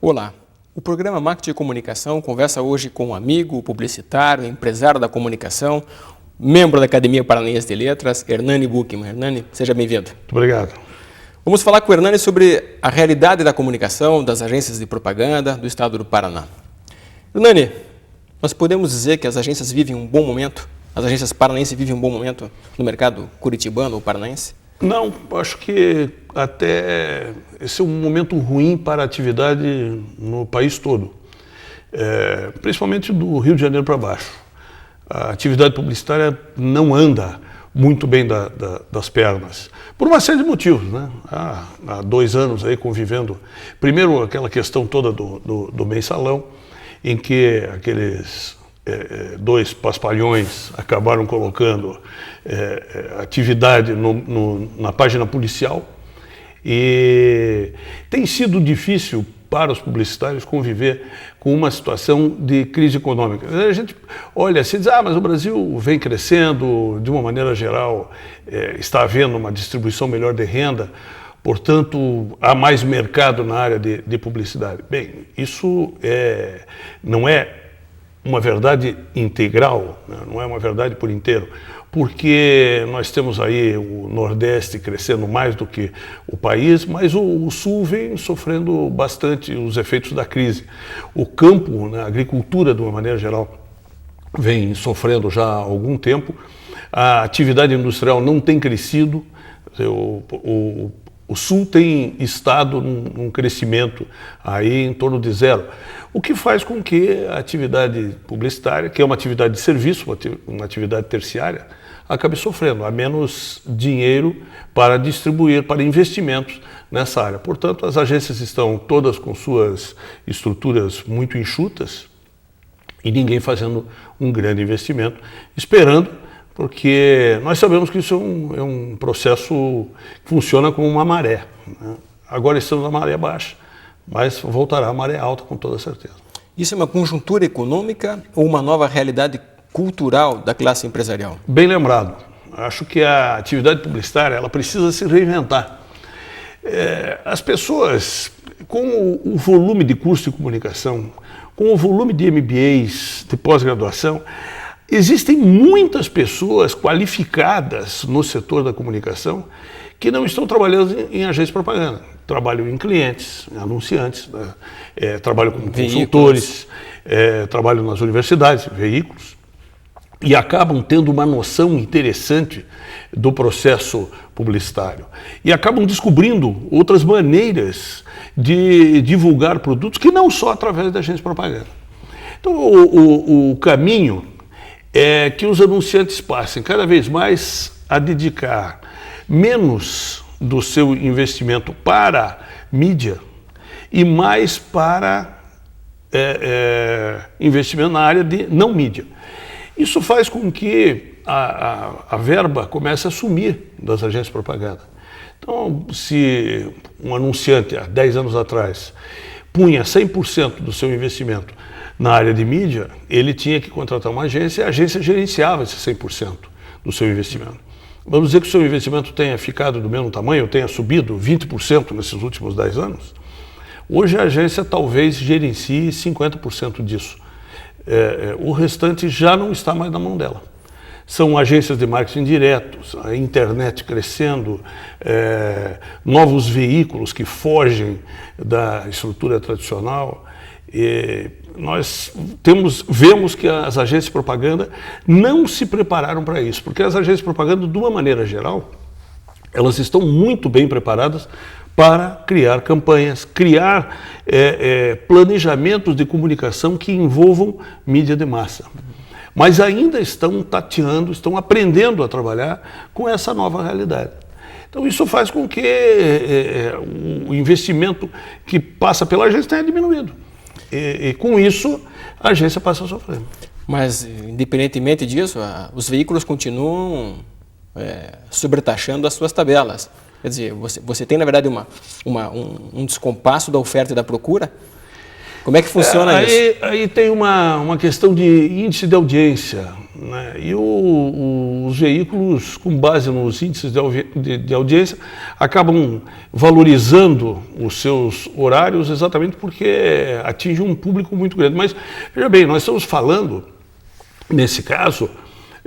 Olá, o programa Marketing e Comunicação conversa hoje com um amigo, publicitário, empresário da comunicação, membro da Academia Paranaense de Letras, Hernani Buchmann. Hernani, seja bem-vindo. Muito obrigado. Vamos falar com o Hernani sobre a realidade da comunicação, das agências de propaganda do estado do Paraná. Hernani, nós podemos dizer que as agências vivem um bom momento? As agências paranaenses vivem um bom momento no mercado curitibano ou paranaense? Não, acho que até esse é um momento ruim para a atividade no país todo, principalmente do Rio de Janeiro para baixo. A atividade publicitária não anda muito bem das pernas, por uma série de motivos, né? Há 2 anos aí convivendo, primeiro aquela questão toda do mensalão, em que aqueles 2 paspalhões acabaram colocando atividade na página policial, e tem sido difícil para os publicitários conviver com uma situação de crise econômica. A gente olha assim e diz, mas o Brasil vem crescendo, de uma maneira geral, está havendo uma distribuição melhor de renda, portanto, há mais mercado na área de publicidade. Bem, isso não é uma verdade integral, né? Não é uma verdade por inteiro, porque nós temos aí o Nordeste crescendo mais do que o país, mas o Sul vem sofrendo bastante os efeitos da crise. O campo, né, a agricultura, de uma maneira geral, vem sofrendo já há algum tempo. A atividade industrial não tem crescido. O Sul tem estado num crescimento aí em torno de 0, o que faz com que a atividade publicitária, que é uma atividade de serviço, uma atividade terciária, acabe sofrendo. Há menos dinheiro para distribuir para investimentos nessa área. Portanto, as agências estão todas com suas estruturas muito enxutas e ninguém fazendo um grande investimento, esperando, porque nós sabemos que isso é um processo que funciona como uma maré, né? Agora estamos na maré baixa, mas voltará a maré alta com toda certeza. Isso é uma conjuntura econômica ou uma nova realidade cultural da classe empresarial? Bem lembrado. Acho que a atividade publicitária ela precisa se reinventar. As pessoas, com o volume de curso de comunicação, com o volume de MBAs, de pós-graduação, existem muitas pessoas qualificadas no setor da comunicação que não estão trabalhando em agência de propaganda. Trabalham em clientes, em anunciantes, né? Trabalham como consultores, trabalham nas universidades, veículos, e acabam tendo uma noção interessante do processo publicitário. E acabam descobrindo outras maneiras de divulgar produtos que não só através da agência de propaganda. Então, o caminho é que os anunciantes passem cada vez mais a dedicar menos do seu investimento para mídia e mais para investimento na área de não mídia. Isso faz com que a verba comece a sumir das agências de propaganda. Então, se um anunciante há 10 anos atrás punha 100% do seu investimento na área de mídia, ele tinha que contratar uma agência e a agência gerenciava esse 100% do seu investimento. Vamos dizer que o seu investimento tenha ficado do mesmo tamanho, tenha subido 20% nesses últimos 10 anos. Hoje a agência talvez gerencie 50% disso. O restante já não está mais na mão dela. São agências de marketing direto, a internet crescendo, novos veículos que fogem da estrutura tradicional. Nós vemos que as agências de propaganda não se prepararam para isso, porque as agências de propaganda, de uma maneira geral, elas estão muito bem preparadas para criar campanhas, criar planejamentos de comunicação que envolvam mídia de massa. Mas ainda estão tateando, estão aprendendo a trabalhar com essa nova realidade. Então isso faz com que o investimento que passa pela agência tenha diminuído. E com isso, a agência passa a sofrer. Mas, independentemente disso, os veículos continuam sobretaxando as suas tabelas. Quer dizer, você tem, na verdade, um descompasso da oferta e da procura? Como é que funciona isso? Aí tem uma questão de índice de audiência, né? E os veículos, com base nos índices de audiência, acabam valorizando os seus horários exatamente porque atinge um público muito grande. Mas, veja bem, nós estamos falando, nesse caso,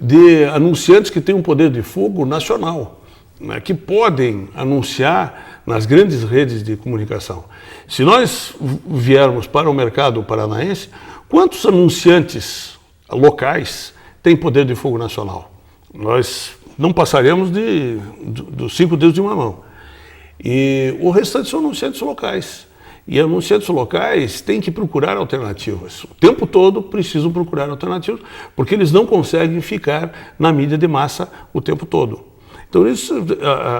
de anunciantes que têm um poder de fogo nacional, né, que podem anunciar nas grandes redes de comunicação. Se nós viermos para o mercado paranaense, quantos anunciantes locais têm poder de fogo nacional? Nós não passaremos dos 5 dedos de uma mão. E o restante são anunciantes locais. E anunciantes locais têm que procurar alternativas. O tempo todo precisam procurar alternativas, porque eles não conseguem ficar na mídia de massa o tempo todo. Então,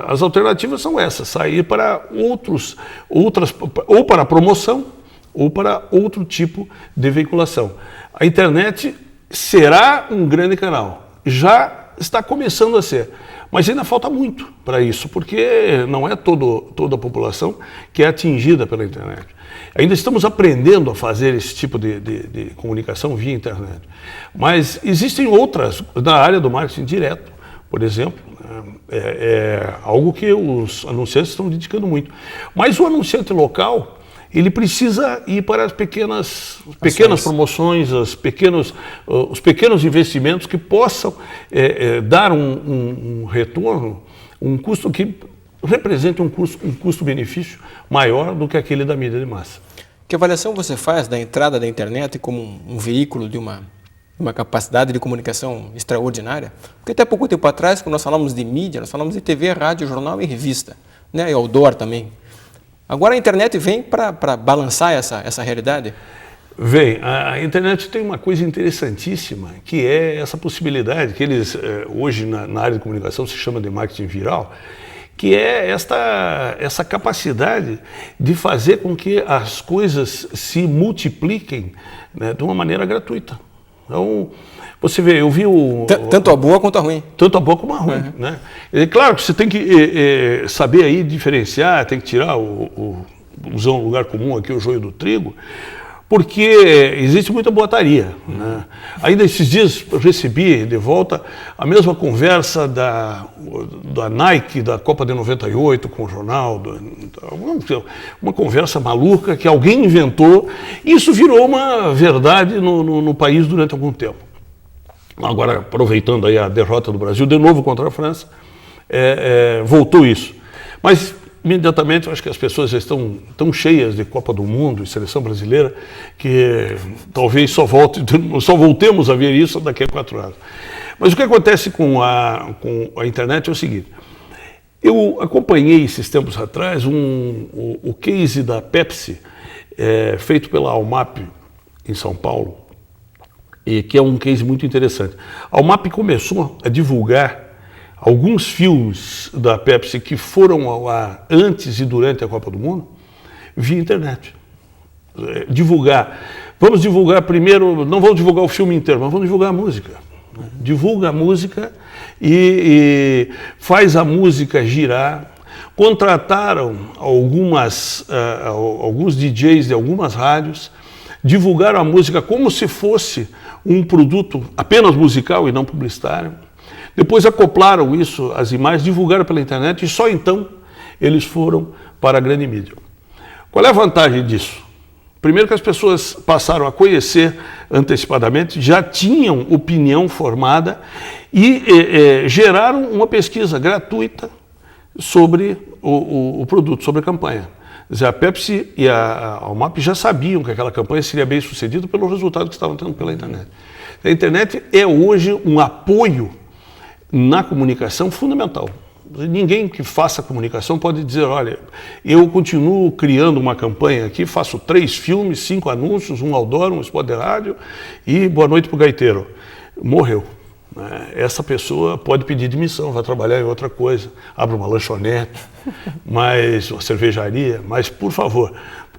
as alternativas são essas: sair para ou para promoção, ou para outro tipo de veiculação. A internet será um grande canal. Já está começando a ser. Mas ainda falta muito para isso, porque não é toda a população que é atingida pela internet. Ainda estamos aprendendo a fazer esse tipo de comunicação via internet. Mas existem outras, na área do marketing direto, por exemplo, é algo que os anunciantes estão dedicando muito. Mas o anunciante local, ele precisa ir para as pequenas promoções, os pequenos investimentos que possam dar um retorno, um custo que represente um custo-benefício maior do que aquele da mídia de massa. Que avaliação você faz da entrada da internet como um veículo de uma capacidade de comunicação extraordinária? Porque até pouco tempo atrás, quando nós falamos de mídia, nós falamos de TV, rádio, jornal e revista, né? E outdoor também. Agora a internet vem para balançar essa realidade? Vem. A internet tem uma coisa interessantíssima, que é essa possibilidade, que eles hoje na área de comunicação se chama de marketing viral, que é essa capacidade de fazer com que as coisas se multipliquem, né, de uma maneira gratuita. Então, você vê, eu vi tanto a boa quanto a ruim. Tanto a boa como a ruim, né? É claro que você tem que saber aí diferenciar, tem que tirar usar um lugar comum aqui, o joio do trigo, porque existe muita boataria, né? Ainda esses dias eu recebi de volta a mesma conversa da Nike, da Copa de 98 com o Ronaldo, uma conversa maluca que alguém inventou, e isso virou uma verdade no país durante algum tempo. Agora, aproveitando aí a derrota do Brasil, de novo contra a França, voltou isso. Mas, imediatamente, eu acho que as pessoas já estão tão cheias de Copa do Mundo e seleção brasileira que talvez só voltemos a ver isso daqui a 4 anos. Mas o que acontece com a internet é o seguinte: eu acompanhei esses tempos atrás o case da Pepsi, feito pela Almap em São Paulo, e que é um case muito interessante. A Almap começou a divulgar alguns filmes da Pepsi que foram ao ar antes e durante a Copa do Mundo via internet. Vamos divulgar primeiro, não vamos divulgar o filme inteiro, mas vamos divulgar a música. Divulga a música e faz a música girar. Contrataram alguns DJs de algumas rádios, divulgaram a música como se fosse um produto apenas musical e não publicitário. Depois acoplaram isso às imagens, divulgaram pela internet e só então eles foram para a grande mídia. Qual é a vantagem disso? Primeiro que as pessoas passaram a conhecer antecipadamente, já tinham opinião formada e geraram uma pesquisa gratuita sobre o produto, sobre a campanha. Quer dizer, a Pepsi e a Almap já sabiam que aquela campanha seria bem sucedida pelo resultado que estavam tendo pela internet. A internet é hoje um apoio na comunicação fundamental. Ninguém que faça comunicação pode dizer: olha, eu continuo criando uma campanha aqui, faço 3 filmes, 5 anúncios, um outdoor, um spot de rádio e boa noite para o gaiteiro. Morreu. Essa pessoa pode pedir demissão, vai trabalhar em outra coisa, abre uma lanchonete, uma cervejaria, mas, por favor,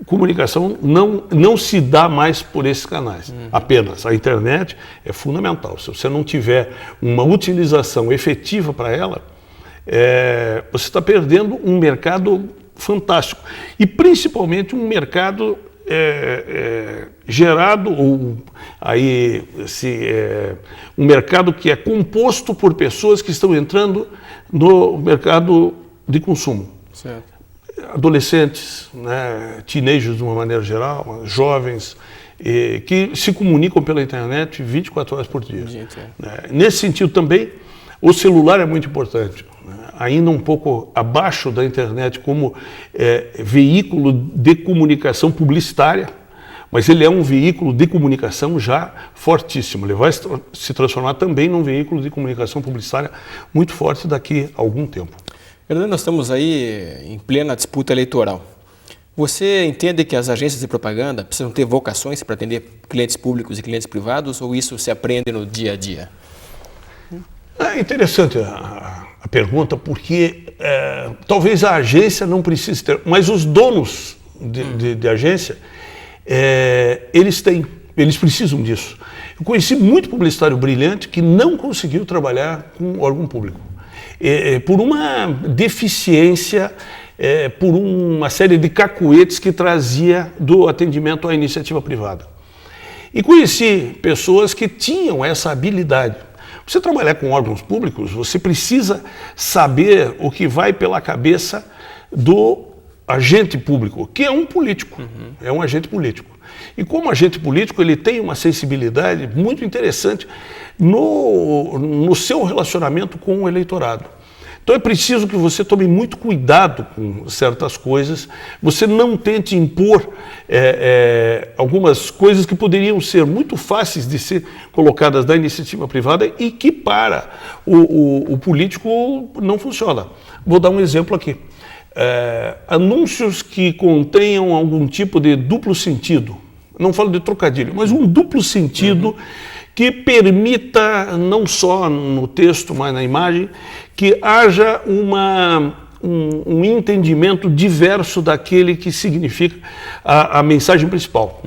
comunicação não se dá mais por esses canais, apenas. A internet é fundamental. Se você não tiver uma utilização efetiva para ela, você está perdendo um mercado fantástico. E principalmente um mercado gerado, um mercado que é composto por pessoas que estão entrando no mercado de consumo. Certo. Adolescentes, né, teenagers de uma maneira geral, jovens, que se comunicam pela internet 24 horas por dia. Nesse sentido também, o celular é muito importante, né? Ainda um pouco abaixo da internet como veículo de comunicação publicitária, mas ele é um veículo de comunicação já fortíssimo. Ele vai se transformar também num veículo de comunicação publicitária muito forte daqui a algum tempo. Hernani, nós estamos aí em plena disputa eleitoral. Você entende que as agências de propaganda precisam ter vocações para atender clientes públicos e clientes privados, ou isso se aprende no dia a dia? É interessante a pergunta, porque talvez a agência não precise ter, mas os donos de agência, eles precisam disso. Eu conheci muito publicitário brilhante que não conseguiu trabalhar com órgão público. Por uma deficiência, por uma série de cacuetes que trazia do atendimento à iniciativa privada. E conheci pessoas que tinham essa habilidade. Você trabalhar com órgãos públicos, você precisa saber o que vai pela cabeça do agente público, que é um político, é um agente político. E como agente político, ele tem uma sensibilidade muito interessante no seu relacionamento com o eleitorado. Então é preciso que você tome muito cuidado com certas coisas, você não tente impor algumas coisas que poderiam ser muito fáceis de ser colocadas na iniciativa privada e que para o político não funciona. Vou dar um exemplo aqui. Anúncios que contenham algum tipo de duplo sentido, não falo de trocadilho, mas um duplo sentido que permita, não só no texto, mas na imagem, que haja um entendimento diverso daquele que significa a mensagem principal.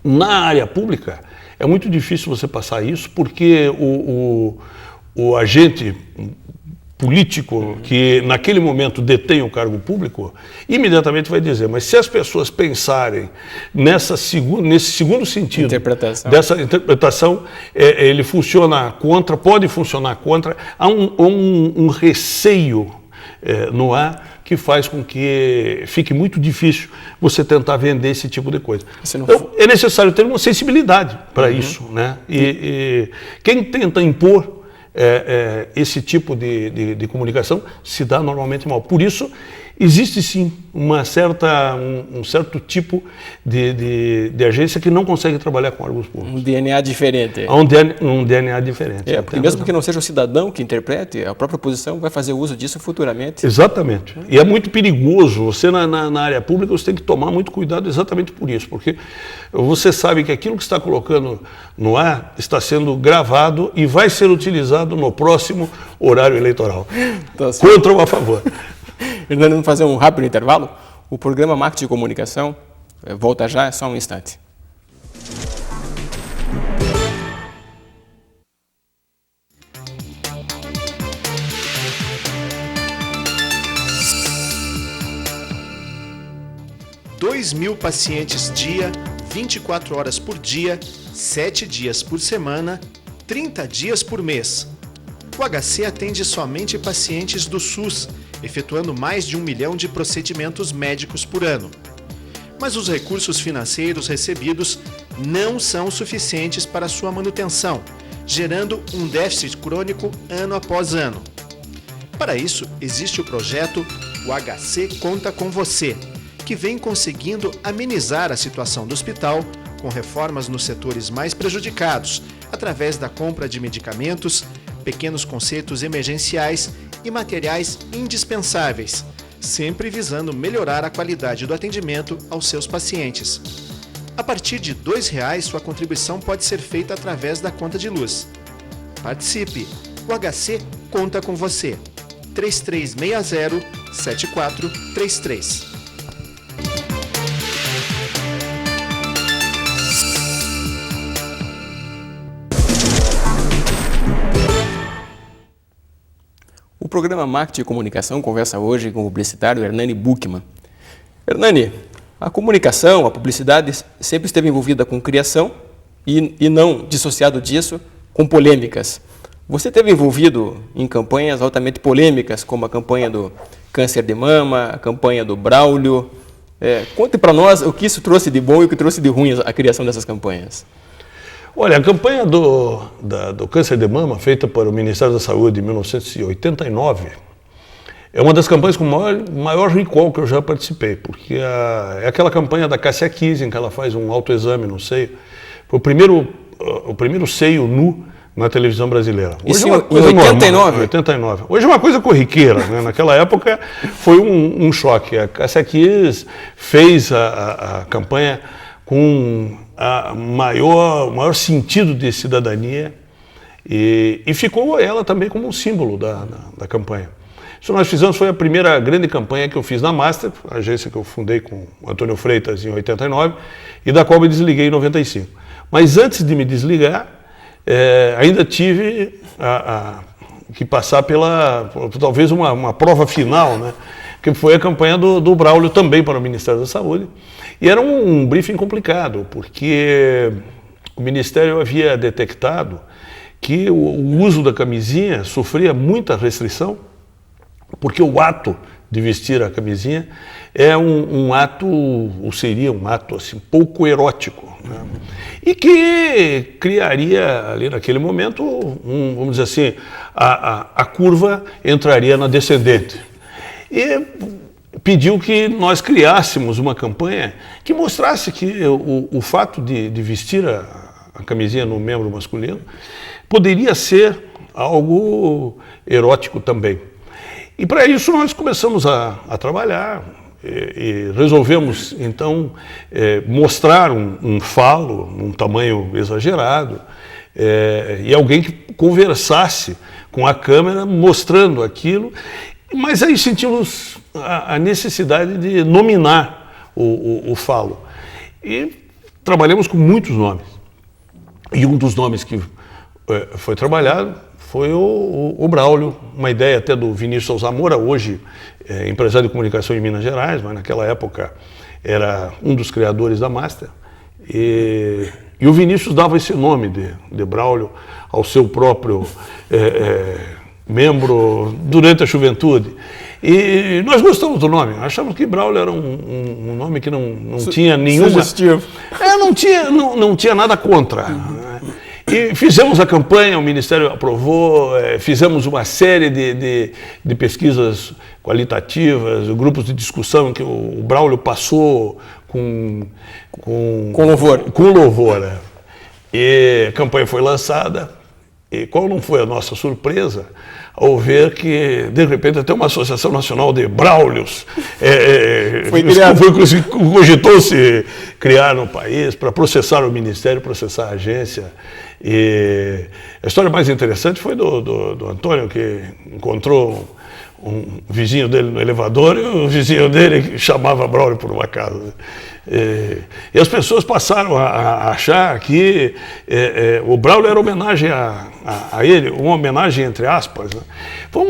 Na área pública, é muito difícil você passar isso, porque o agente político que naquele momento detém o cargo público, imediatamente vai dizer, mas se as pessoas pensarem nesse segundo sentido dessa interpretação, ele funciona contra, pode funcionar contra, há um receio no ar que faz com que fique muito difícil você tentar vender esse tipo de coisa. Então, é necessário ter uma sensibilidade para isso, né? E quem tenta impor esse tipo de comunicação se dá normalmente mal. Por isso, existe sim um certo tipo de agência que não consegue trabalhar com órgãos públicos. Um DNA diferente. Um DNA diferente. Porque mesmo que não seja o cidadão que interprete, a própria oposição vai fazer uso disso futuramente. Exatamente. E é muito perigoso. Você na área pública você tem que tomar muito cuidado exatamente por isso, porque você sabe que aquilo que está colocando no ar está sendo gravado e vai ser utilizado no próximo horário eleitoral. Contra ou a favor. Hernani, vamos fazer um rápido intervalo? O programa Marketing e Comunicação volta já, é só um instante. $2.000 pacientes dia, 24 horas por dia, 7 dias por semana, 30 dias por mês. O HC atende somente pacientes do SUS, efetuando mais de 1 milhão de procedimentos médicos por ano. Mas os recursos financeiros recebidos não são suficientes para sua manutenção, gerando um déficit crônico ano após ano. Para isso, existe o projeto O HC Conta com Você, que vem conseguindo amenizar a situação do hospital com reformas nos setores mais prejudicados, através da compra de medicamentos, pequenos consertos emergenciais e materiais indispensáveis, sempre visando melhorar a qualidade do atendimento aos seus pacientes. A partir de R$ 2,00, sua contribuição pode ser feita através da conta de luz. Participe! O HC conta com você. 3360-7433. O programa Marketing e Comunicação conversa hoje com o publicitário Hernani Buchmann. Hernani, a comunicação, a publicidade sempre esteve envolvida com criação e não dissociado disso com polêmicas. Você esteve envolvido em campanhas altamente polêmicas, como a campanha do câncer de mama, a campanha do Braulio. Conte para nós o que isso trouxe de bom e o que trouxe de ruim a criação dessas campanhas. Olha, a campanha do câncer de mama, feita para o Ministério da Saúde em 1989, é uma das campanhas com maior recall que eu já participei, porque é aquela campanha da Cássia Kiss, em que ela faz um autoexame no seio. Foi o primeiro seio nu na televisão brasileira. Isso em 89? 89. Hoje é uma coisa corriqueira, né? Naquela época foi um choque. A Cássia Kiss fez a campanha com maior sentido de cidadania e ficou ela também como um símbolo da campanha. Isso nós fizemos, foi a primeira grande campanha que eu fiz na Master, a agência que eu fundei com o Antônio Freitas em 89 e da qual me desliguei em 95. Mas antes de me desligar, ainda tive que passar talvez uma prova final, né? Que foi a campanha do Braulio também para o Ministério da Saúde. E era um briefing complicado, porque o Ministério havia detectado que o uso da camisinha sofria muita restrição, porque o ato de vestir a camisinha é um ato, ou seria um ato assim, pouco erótico, né? E que criaria ali naquele momento, vamos dizer assim, a curva entraria na descendente. E pediu que nós criássemos uma campanha que mostrasse que o fato de vestir a camisinha no membro masculino poderia ser algo erótico também. E para isso nós começamos a trabalhar e resolvemos então mostrar um falo, um tamanho exagerado, e alguém que conversasse com a câmera mostrando aquilo. Mas aí sentimos a necessidade de nominar o falo. E trabalhamos com muitos nomes. E um dos nomes que foi trabalhado foi o Braulio, uma ideia até do Vinícius Zamora, hoje empresário de comunicação em Minas Gerais, mas naquela época era um dos criadores da Master. E o Vinícius dava esse nome de Braulio ao seu próprio membro durante a juventude. E nós gostamos do nome, achamos que Braulio era um nome que não tinha nenhuma... Sugestivo. Não tinha nada contra. E fizemos a campanha, o Ministério aprovou, fizemos uma série de pesquisas qualitativas, grupos de discussão que o Braulio passou com louvor. Com louvor, né? E a campanha foi lançada, e qual não foi a nossa surpresa ao ver que, de repente, até uma Associação Nacional de Braulios cogitou-se criar no país para processar o Ministério, processar a agência. E a história mais interessante foi do Antônio, que encontrou um vizinho dele no elevador e o vizinho dele chamava Braulio por uma casa. E as pessoas passaram a achar que o Braulio era homenagem a ele, uma homenagem entre aspas, né? Foi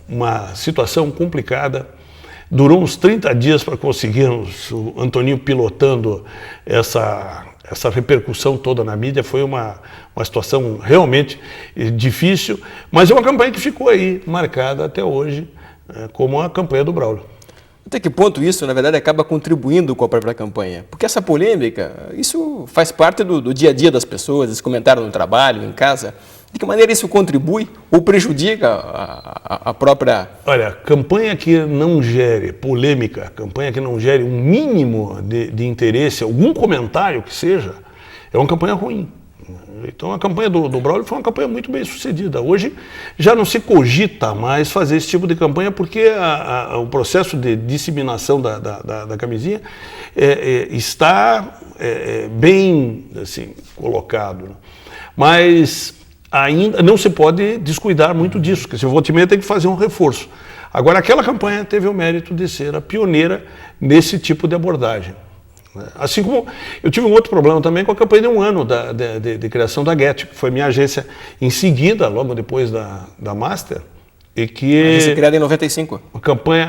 uma situação complicada, durou uns 30 dias para conseguirmos o Antoninho pilotando essa repercussão toda na mídia. Foi uma situação realmente difícil, mas é uma campanha que ficou aí marcada até hoje como a campanha do Braulio. Até que ponto isso, na verdade, acaba contribuindo com a própria campanha? Porque essa polêmica, isso faz parte do dia a dia das pessoas, eles comentaram no trabalho, em casa. De que maneira isso contribui ou prejudica a própria... Olha, campanha que não gere polêmica, campanha que não gere um mínimo de interesse, algum comentário que seja, é uma campanha ruim. Então a campanha do Braulio foi uma campanha muito bem sucedida. Hoje já não se cogita mais fazer esse tipo de campanha porque o processo de disseminação da camisinha está bem assim, colocado, né? Mas ainda não se pode descuidar muito disso, porque se o volta e meia tem que fazer um reforço. Agora, aquela campanha teve o mérito de ser a pioneira nesse tipo de abordagem. Assim como eu tive um outro problema também com a campanha de um ano de criação da Get, que foi minha agência em seguida, logo depois da Master, E que... A agência criada em 95.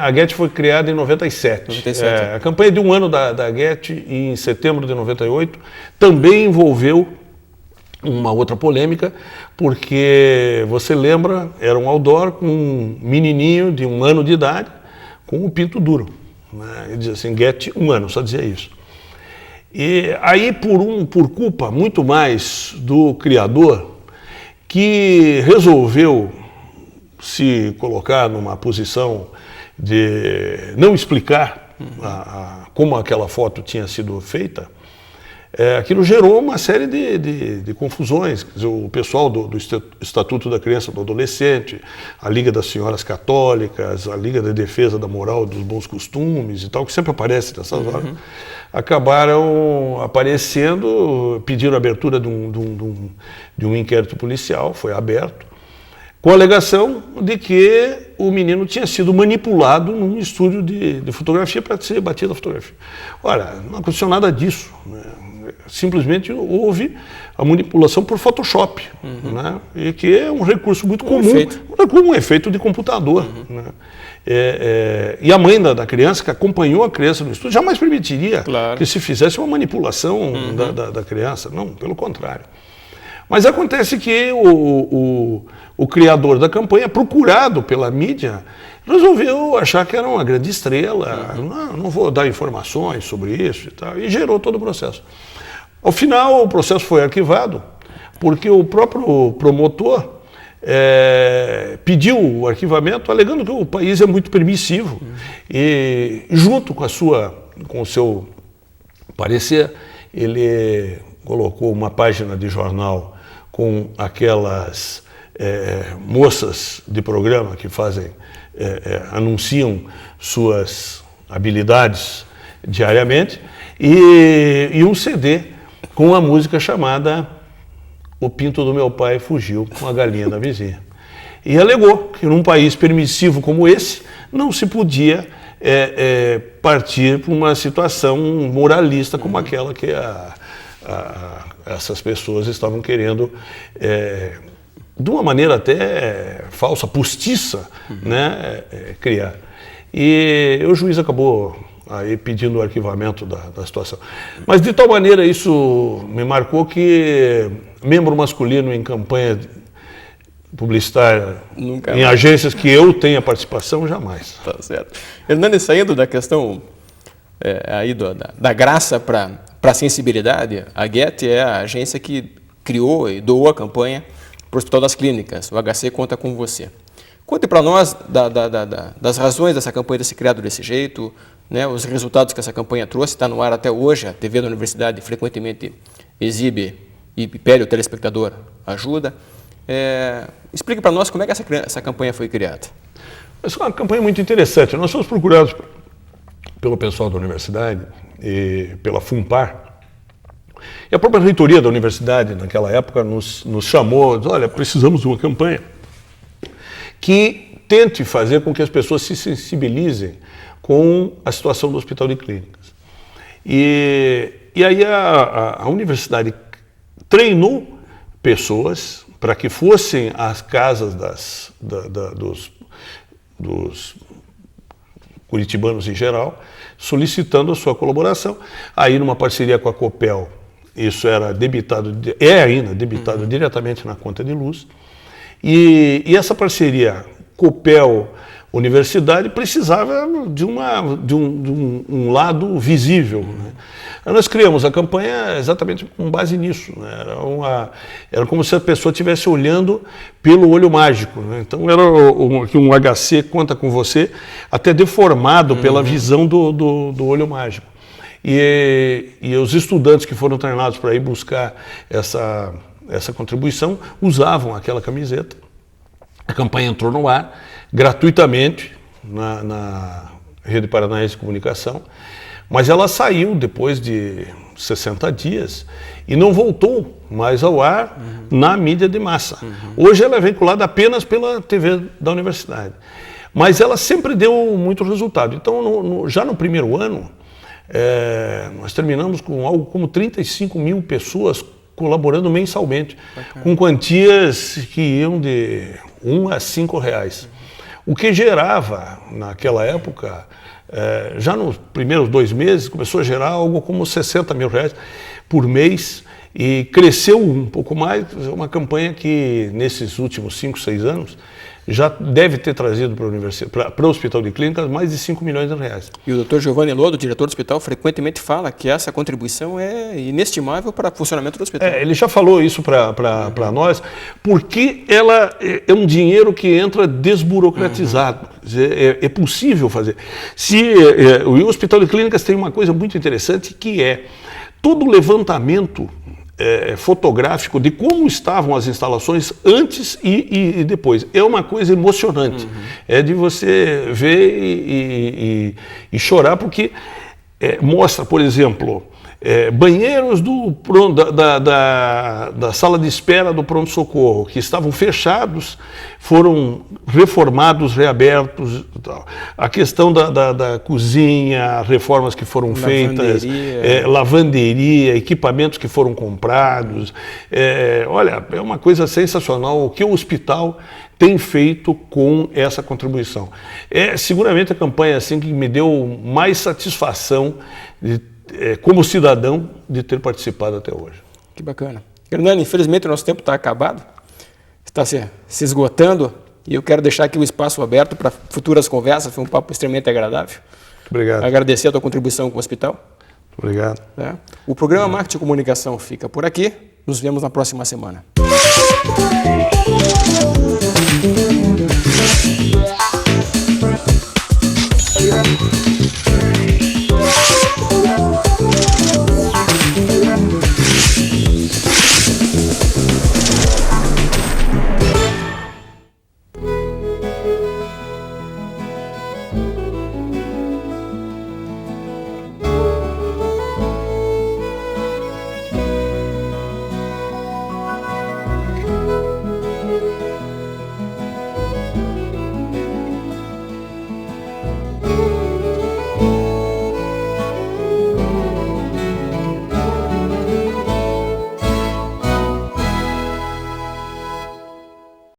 A GET foi criada em 97. 97. A campanha de um ano da GET, em setembro de 98, também envolveu uma outra polêmica, porque, você lembra, era um outdoor com um menininho de 1 ano de idade, com o pinto duro. Né? Ele dizia assim, GET 1 ano, só dizia isso. E aí, por culpa muito mais do criador, que resolveu se colocar numa posição de não explicar como aquela foto tinha sido feita, aquilo gerou uma série de confusões. Quer dizer, o pessoal do Estatuto da Criança e do Adolescente, a Liga das Senhoras Católicas, a Liga de Defesa da Moral e dos Bons Costumes e tal, que sempre aparece nessas horas, acabaram aparecendo, pediram a abertura de um inquérito policial, foi aberto, com a alegação de que o menino tinha sido manipulado num estúdio de fotografia para ser batida a fotografia. Ora, não aconteceu nada disso, né? Simplesmente houve a manipulação por Photoshop, né? E que é um recurso muito comum, um efeito de computador. Né? E a mãe da criança, que acompanhou a criança no estúdio, jamais permitiria que se fizesse uma manipulação da criança. Não, pelo contrário. Mas acontece que o criador da campanha, procurado pela mídia, resolveu achar que era uma grande estrela, não vou dar informações sobre isso e tal, e gerou todo o processo. Ao final, o processo foi arquivado, porque o próprio promotor pediu o arquivamento, alegando que o país é muito permissivo, e junto com o seu parecer, ele colocou uma página de jornal com aquelas moças de programa que anunciam suas habilidades diariamente, e um CD com a música chamada O Pinto do Meu Pai Fugiu com a Galinha da Vizinha. E alegou que num país permissivo como esse, não se podia partir para uma situação moralista como aquela que essas pessoas estavam querendo, de uma maneira até falsa, postiça, né, criar. E o juiz acabou aí pedindo o arquivamento da situação. Mas de tal maneira isso me marcou que membro masculino em campanha publicitária, em agências que eu tenha participação, jamais. Tá certo. Hernani, saindo da questão aí da graça para a sensibilidade, a GET é a agência que criou e doou a campanha para o Hospital das Clínicas. O HC conta com você. Conte para nós das razões dessa campanha ter se criado desse jeito, né, os resultados que essa campanha trouxe. Está no ar até hoje, a TV da universidade frequentemente exibe e pede o telespectador ajuda. Explique para nós como é que essa campanha foi criada. Essa é uma campanha muito interessante. Nós fomos procurados pelo pessoal da universidade e pela FUNPAR. E a própria reitoria da universidade, naquela época, nos chamou, disse, olha, precisamos de uma campanha que tente fazer com que as pessoas se sensibilizem com a situação do Hospital de Clínicas. E aí a universidade treinou pessoas para que fossem às casas dos curitibanos em geral, solicitando a sua colaboração. Aí, numa parceria com a Copel, isso era debitado, ainda debitado diretamente na conta de luz. E essa parceria Copel-Universidade precisava de um lado visível, né? Nós criamos a campanha exatamente com base nisso, né? Era como se a pessoa estivesse olhando pelo olho mágico, né? Então era um HC Conta com Você, até deformado pela visão do olho mágico. E os estudantes que foram treinados para ir buscar essa contribuição usavam aquela camiseta. A campanha entrou no ar gratuitamente na Rede Paranaense de Comunicação, mas ela saiu depois de 60 dias e não voltou mais ao ar na mídia de massa. Hoje ela é vinculada apenas pela TV da universidade, mas ela sempre deu muito resultado. Então, já no primeiro ano, nós terminamos com algo como 35 mil pessoas colaborando mensalmente, com quantias que iam de R$1 a R$5. o que gerava, naquela época, já nos primeiros 2 meses, começou a gerar algo como R$60 mil por mês, e cresceu um pouco mais, uma campanha que nesses últimos 5, 6 anos já deve ter trazido para o Hospital de Clínicas mais de R$5 milhões. E o Dr. Giovanni Lodo, diretor do hospital, frequentemente fala que essa contribuição é inestimável para o funcionamento do hospital. Ele já falou isso para nós, porque ela é um dinheiro que entra desburocratizado. Quer dizer, é possível fazer. O Hospital de Clínicas tem uma coisa muito interessante, que é todo o levantamento fotográfico de como estavam as instalações antes e depois. É uma coisa emocionante. É de você ver e chorar, porque mostra, por exemplo, banheiros da sala de espera do pronto-socorro, que estavam fechados, foram reformados, reabertos. Tal. A questão da cozinha, reformas que foram feitas, lavanderia, equipamentos que foram comprados. Olha, é uma coisa sensacional o que o hospital tem feito com essa contribuição. É seguramente a campanha assim, que me deu mais satisfação como cidadão de ter participado até hoje. Que bacana. Hernani, infelizmente o nosso tempo está acabado, está se esgotando, e eu quero deixar aqui o espaço aberto para futuras conversas. Foi um papo extremamente agradável. Muito obrigado. Agradecer a tua contribuição com o hospital. Muito obrigado. O programa Marketing e Comunicação fica por aqui. Nos vemos na próxima semana.